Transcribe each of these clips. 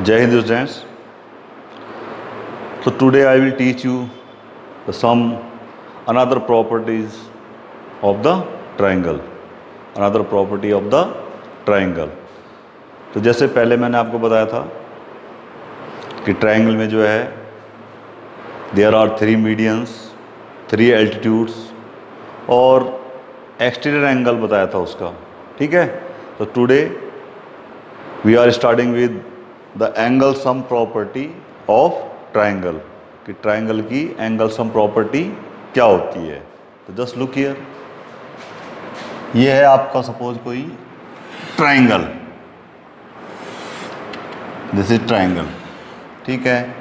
Jai Hind students. So today I will teach you some another properties of the triangle. Another property of the triangle. तो जैसे पहले मैंने आपको बताया था कि ट्रायंगल में जो है देयर आर 3 मीडियंस, 3 एल्टीट्यूड्स और एक्सटीरियर एंगल बताया था उसका, ठीक है। तो today we are starting with the angle sum property of triangle, कि ट्रायंगल की एंगल सम प्रॉपर्टी क्या होती है। तो जस्ट लुक हियर, ये है आपका सपोज कोई ट्रायंगल, दिस इज ट्रायंगल, ठीक है।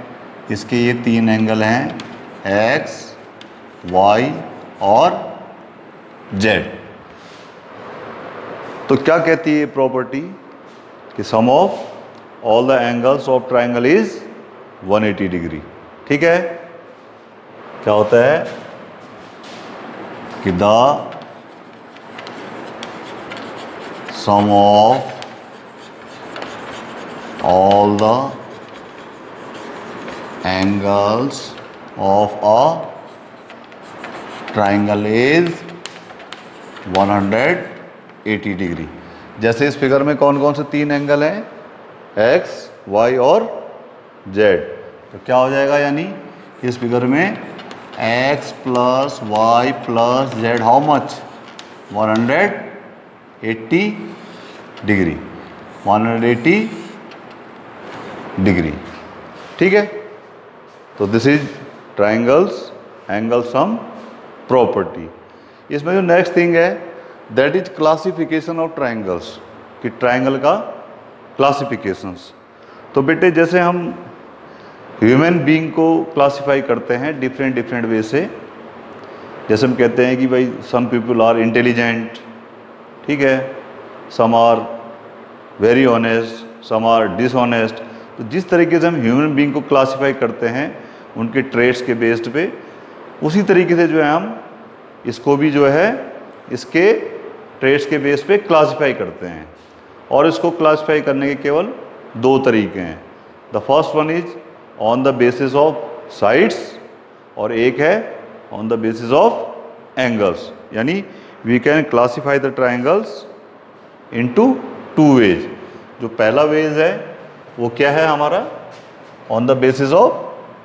इसके ये 3 एंगल हैं, एक्स, वाई और जेड। तो क्या कहती है प्रॉपर्टी कि sum of all the angles of triangle is 180 degree, ठीक है। क्या होता है कि the sum of all the angles of a triangle is 180 degree. जैसे इस फिगर में कौन कौन से 3 एंगल हैं, एक्स, वाई और जेड। तो क्या हो जाएगा, यानी इस फिगर में X plus Y plus Z how much, 180 degree, 180 degree, ठीक है। तो this is triangles angle sum property. इसमें जो नेक्स्ट थिंग है that is classification of triangles, कि ट्रायंगल का क्लासिफिकेशंस। तो बेटे जैसे हम ह्यूमन बीइंग को क्लासिफाई करते हैं डिफरेंट वे से, जैसे हम कहते हैं कि भाई सम पीपल आर इंटेलिजेंट, ठीक है, some are very honest, some are dishonest. तो जिस तरीके से हम ह्यूमन बीइंग को क्लासिफाई करते हैं उनके ट्रेड्स के बेस्ड पे, उसी तरीके से जो है हम इसको भी जो है इसके ट्रेड्स के बेस पे क्लासिफाई करते हैं। और इसको क्लासिफाई करने के केवल 2 तरीके हैं। The first one is on the basis of sides और एक है on the basis of angles. यानी we can classify the triangles into 2 ways. जो पहला वेज है वो क्या है हमारा, on the basis of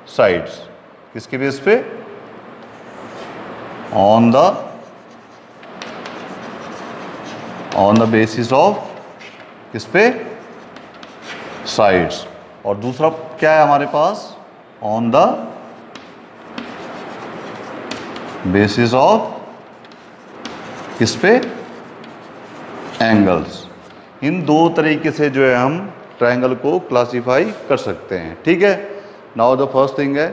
sides. किसके बेस पे, ऑन द बेसिस ऑफ किस पे, साइड्स। और दूसरा क्या है हमारे पास, ऑन द बेसिस ऑफ किस पे, एंगल्स। इन 2 तरीके से जो है हम ट्रायंगल को क्लासिफाई कर सकते हैं, ठीक है। नाउ द फर्स्ट थिंग है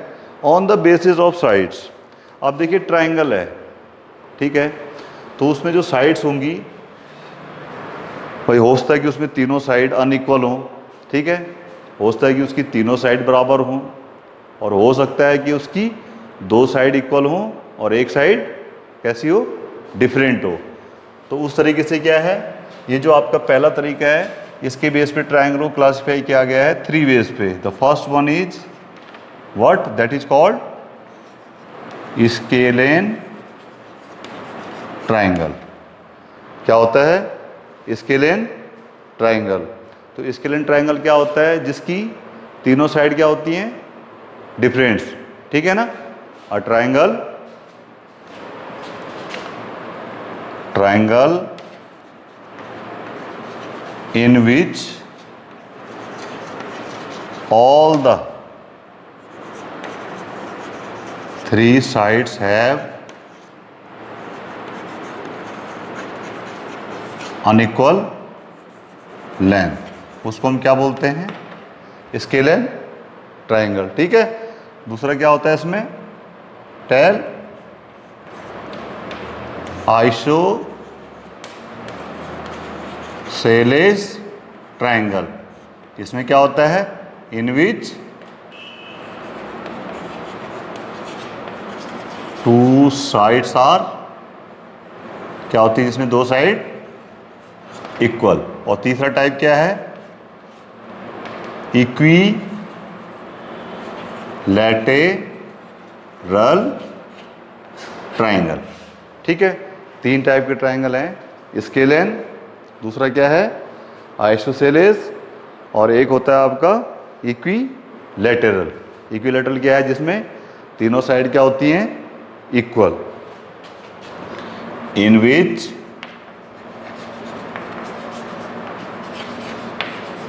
on the basis of sides. अब देखिए ट्रायंगल है, ठीक है, तो उसमें जो साइड्स होंगी भाई हो सकता है कि उसमें तीनों साइड अनइक्वल हों, ठीक है, हो सकता है कि उसकी तीनों साइड बराबर हों, और हो सकता है कि उसकी 2 साइड इक्वल हों और एक साइड कैसी हो, डिफरेंट हो। तो उस तरीके से क्या है, ये जो आपका पहला तरीका है इसके बेस पे ट्रायंगल को क्लासिफाई किया गया है 3 वेज पे। The first one is what, that is called scalene triangle. क्या होता है, स्केलेन ट्रायंगल। तो स्केलेन ट्रायंगल क्या होता है, जिसकी तीनों साइड क्या होती हैं, डिफरेंट्स, ठीक है ना। A triangle in which all the 3 sides have unequal length, उसको हम क्या बोलते हैं, स्केलेन ट्रायंगल, ठीक है। दूसरा क्या होता है इसमें, टेल आइसोसेलेस ट्रायंगल। इसमें क्या होता है, इन विच 2 साइड्स आर, क्या होती है जिसमें 2 साइड इक्वल। और तीसरा टाइप क्या है, इक्विलैटेरल ट्राइंगल। ठीक है, 3 टाइप के ट्राइंगल हैं, स्केलेन, दूसरा क्या है आइसोसेलेस, और एक होता है आपका इक्विलैटरल। इक्विलैटरल क्या है, जिसमें तीनों साइड क्या होती हैं equal, in which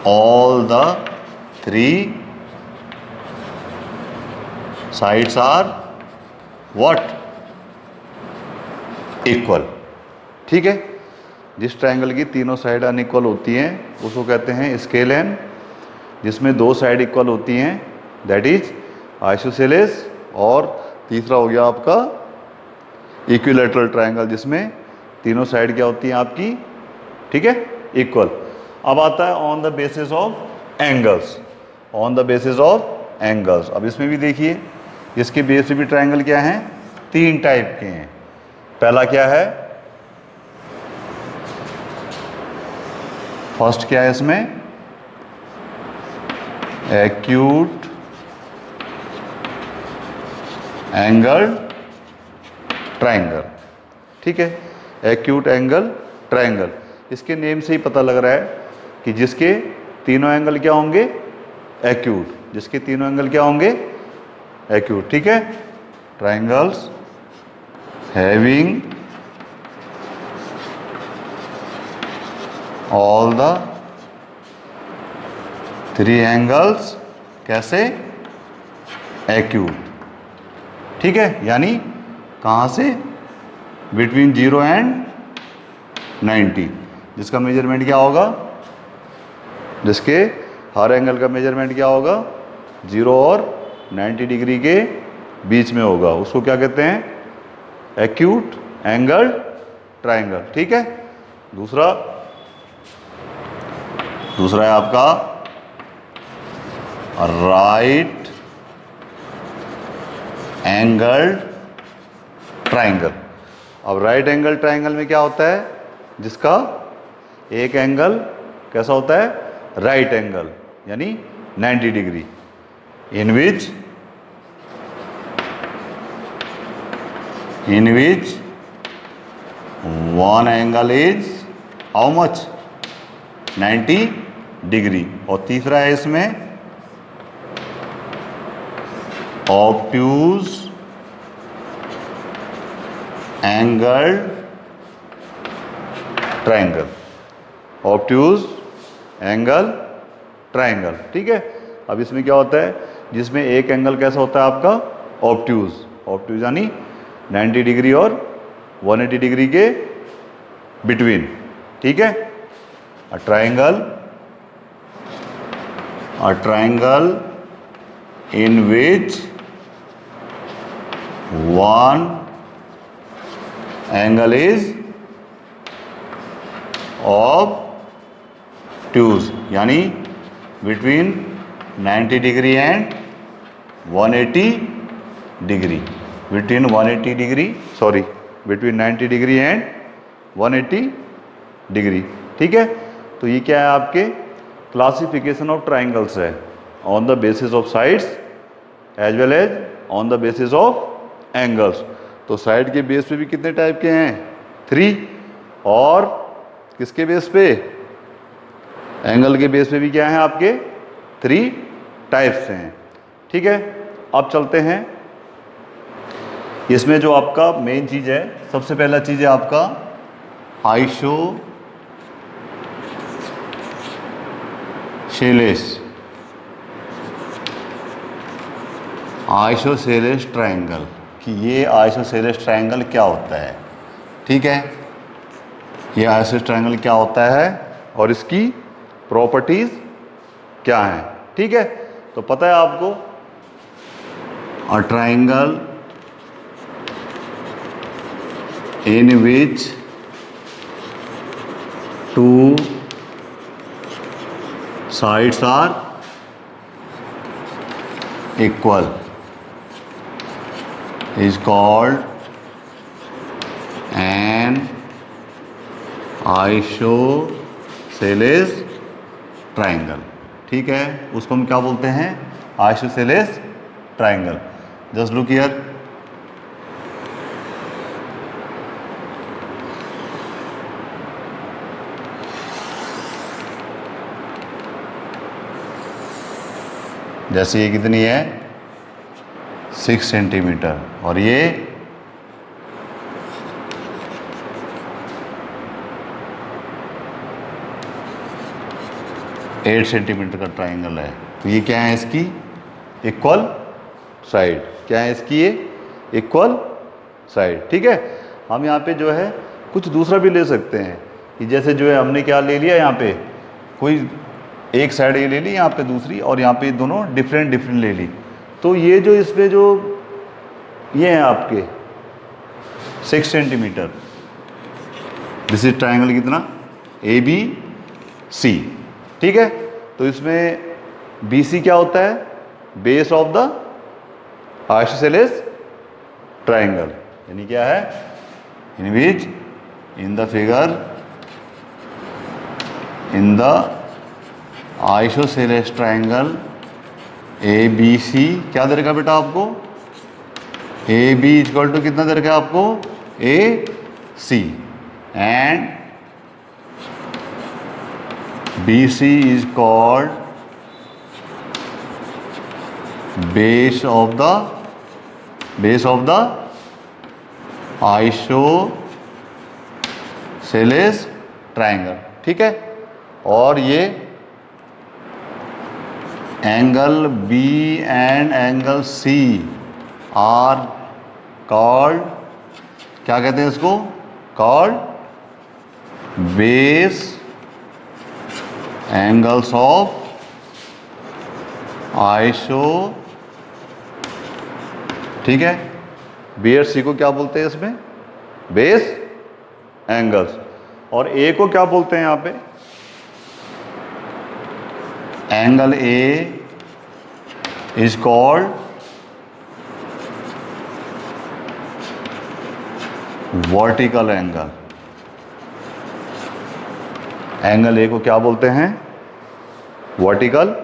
all the 3 sides are what equal। ठीक है, जिस ट्रायंगल की तीनों साइड अनइक्वल होती हैं उसको कहते हैं स्केलेन, जिसमें 2 साइड इक्वल होती हैं दैट इज आइसोसेलेस, और तीसरा हो गया आपका इक्विलैटरल ट्रायंगल, जिसमें तीनों साइड क्या होती हैं आपकी, ठीक है, इक्वल। अब आता है on the basis of angles. On the basis of angles, अब इसमें भी देखिए इसके बेस पे भी ट्रायंगल क्या हैं, 3 टाइप के हैं। पहला क्या है, फर्स्ट क्या है इसमें, एक्यूट एंगल ट्रायंगल। ठीक है, एक्यूट एंगल ट्रायंगल, इसके नेम से ही पता लग रहा है कि जिसके तीनों एंगल क्या होंगे एक्यूट, जिसके तीनों एंगल क्या होंगे एक्यूट। ठीक है, triangles having all the 3 angles कैसे एक्यूट। ठीक है, यानी कहाँ से, बिटवीन 0 एंड 90, जिसका मेजरमेंट क्या होगा, जिसके हर एंगल का मेजरमेंट क्या होगा 0 और 90 डिग्री के बीच में होगा, उसको क्या कहते हैं एक्यूट एंगल ट्रायंगल। ठीक है, दूसरा है आपका राइट एंगल ट्रायंगल। अब राइट एंगल ट्रायंगल में क्या होता है, जिसका एक एंगल कैसा होता है राइट एंगल, यानी 90 degree, in which one angle is how much 90 degree. और तीसरा है इसमें obtuse angle triangle, obtuse angle triangle. ठीक है, अब इसमें क्या होता है, जिसमें एक एंगल कैसा होता है आपका ऑब्ट्यूज, ऑब्ट्यूज यानी 90 डिग्री और 180 डिग्री के बिटवीन। ठीक है, a triangle in which one angle is obtuse, यानी between 90 degree and 180 degree, between 180 degree sorry between 90 degree and 180 degree. ठीक है, तो ये क्या है आपके क्लासिफिकेशन ऑफ ट्राइंगल्स है, on the basis of sides as well as on the basis of angles. तो साइड के बेस पे भी कितने टाइप के हैं 3, और किसके बेस पे एंगल के बेस पे भी क्या है आपके 3 टाइप्स हैं। ठीक है, अब चलते हैं इसमें जो आपका मेन चीज़ है, सबसे पहला चीज़ है आपका आइसोसेलेस ट्रायंगल, कि ये आइसोसेलेस ट्रायंगल क्या होता है। ठीक है, ये आइसोसेलेस ट्रायंगल क्या होता है और इसकी प्रॉपर्टीज क्या हैं। ठीक है, तो पता है आपको अ triangle in which 2 sides are equal is called an isosceles triangle। ठीक है, उसको हम क्या बोलते हैं, isosceles triangle. Just look here, जैसे ये कितनी है 6 सेंटीमीटर और ये 8 सेंटीमीटर का ट्राइंगल है। तो ये क्या है, इसकी इक्वल साइड। क्या है इसकी, ये इक्वल साइड। ठीक है, हम यहाँ पे जो है कुछ दूसरा भी ले सकते हैं कि जैसे जो है हमने क्या ले लिया, यहाँ पे कोई एक साइड ये ले ली, यहाँ पे दूसरी, और यहाँ पे दोनों डिफरेंट डिफरेंट ले ली। तो ये जो इसमें जो ये हैं आपके 6 सेंटीमीटर, दिस इज ट्राइंगल कितना, ABC। ठीक है, तो इसमें BC क्या होता है, base of the isosceles triangle. यानी क्या है, in which in the figure in the isosceles triangle ABC क्या दे रखा बेटा आपको, AB इक्वल टू कितना दे रखा है आपको, AC, and BC is called base of the isosceles triangle। ठीक है, और ये angle B and angle C are called, क्या कहते हैं इसको, called base angles of iso. ठीक है, B और C को क्या बोलते हैं इसमें, बेस एंगल्स। और A को क्या बोलते हैं यहाँ पे, angle A is called vertical angle. Angle A को क्या बोलते हैं, वर्टिकल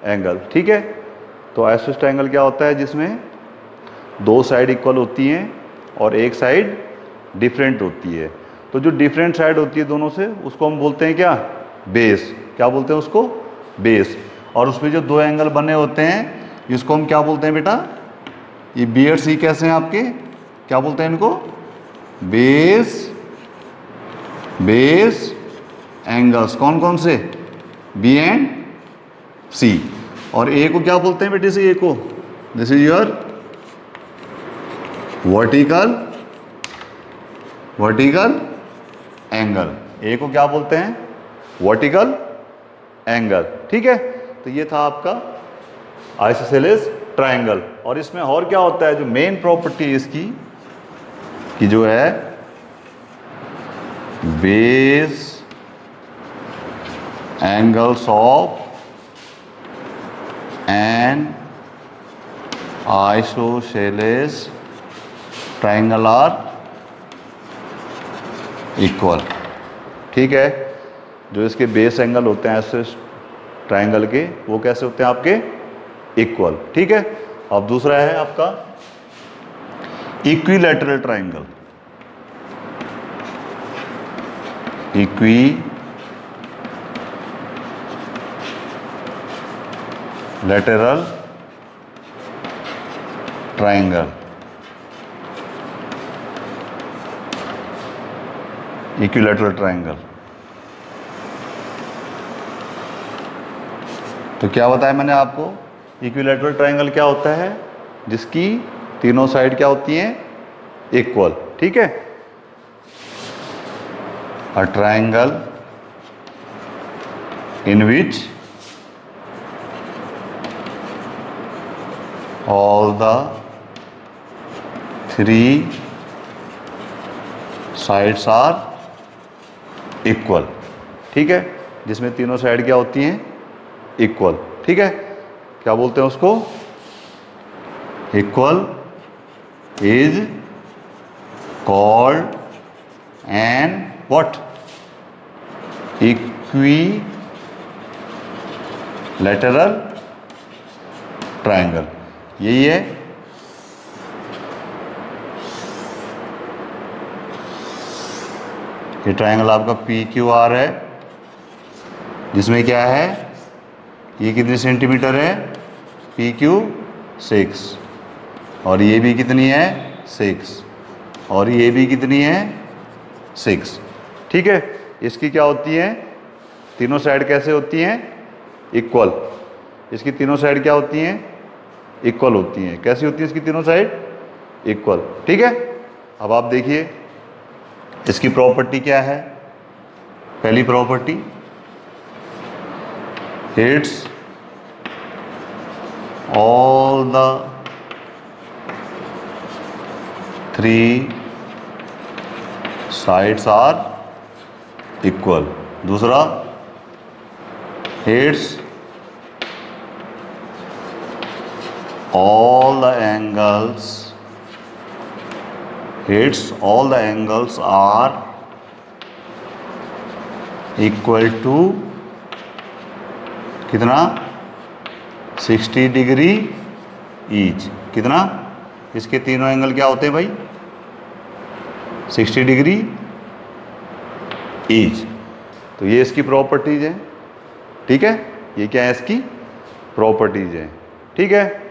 एंगल। ठीक है, तो आइसोसेलेस ट्रायंगल क्या होता है, जिसमें दो साइड इक्वल होती हैं और एक साइड डिफरेंट होती है। तो जो डिफरेंट साइड होती है दोनों से, उसको हम बोलते हैं क्या, बेस। क्या बोलते हैं उसको, बेस। और उसमें जो दो एंगल बने होते हैं, इसको हम क्या बोलते हैं बेटा, ये B और C कैसे हैं आपके, क्या बोलते हैं इनको, बेस एंगल्स। कौन कौन से, B एंड C। और A को क्या बोलते हैं बेटे से, A को, this is your vertical angle. A को क्या बोलते हैं, वर्टिकल एंगल। ठीक है, तो ये था आपका आइसोसेलेस ट्रायंगल। और इसमें और क्या होता है, जो मेन प्रॉपर्टी इसकी कि जो है base angles of an isosceles triangle are equal. ठीक है, जो इसके बेस एंगल होते हैं ऐसे ट्रायंगल के, वो कैसे होते हैं आपके, इक्वल। ठीक है, अब दूसरा है आपका equilateral triangle. Equilateral triangle. Equilateral triangle तो क्या बताया मैंने आपको, इक्विलैटरल ट्रायंगल क्या होता है, जिसकी तीनों साइड क्या होती हैं, इक्वल। ठीक है, a triangle in which all the three sides are equal। ठीक है, जिसमें तीनों साइड क्या होती हैं, इक्वल। ठीक है, क्या बोलते हैं उसको, equal is called an what, lateral triangle, यही है। ये ट्रायंगल आपका PQR है, जिसमें क्या है, ये कितने सेंटीमीटर है, PQ 6, और ये भी कितनी है, 6, और ये भी कितनी है, 6। ठीक है, इसकी क्या होती है, तीनों साइड कैसे होती हैं, इक्वल। इसकी तीनों साइड क्या होती हैं, इक्वल होती हैं। कैसी होती है इसकी तीनों साइड, इक्वल। ठीक है, अब आप देखिए इसकी प्रॉपर्टी क्या है। पहली property, it's all the 3 sides are equal. दूसरा, it's all the angles are equal to कितना, 60 डिग्री ईच। कितना, इसके तीनों एंगल क्या होते हैं भाई, 60 डिग्री ईच। तो ये इसकी प्रॉपर्टीज है। ठीक है, ये क्या है, इसकी प्रॉपर्टीज है। ठीक है।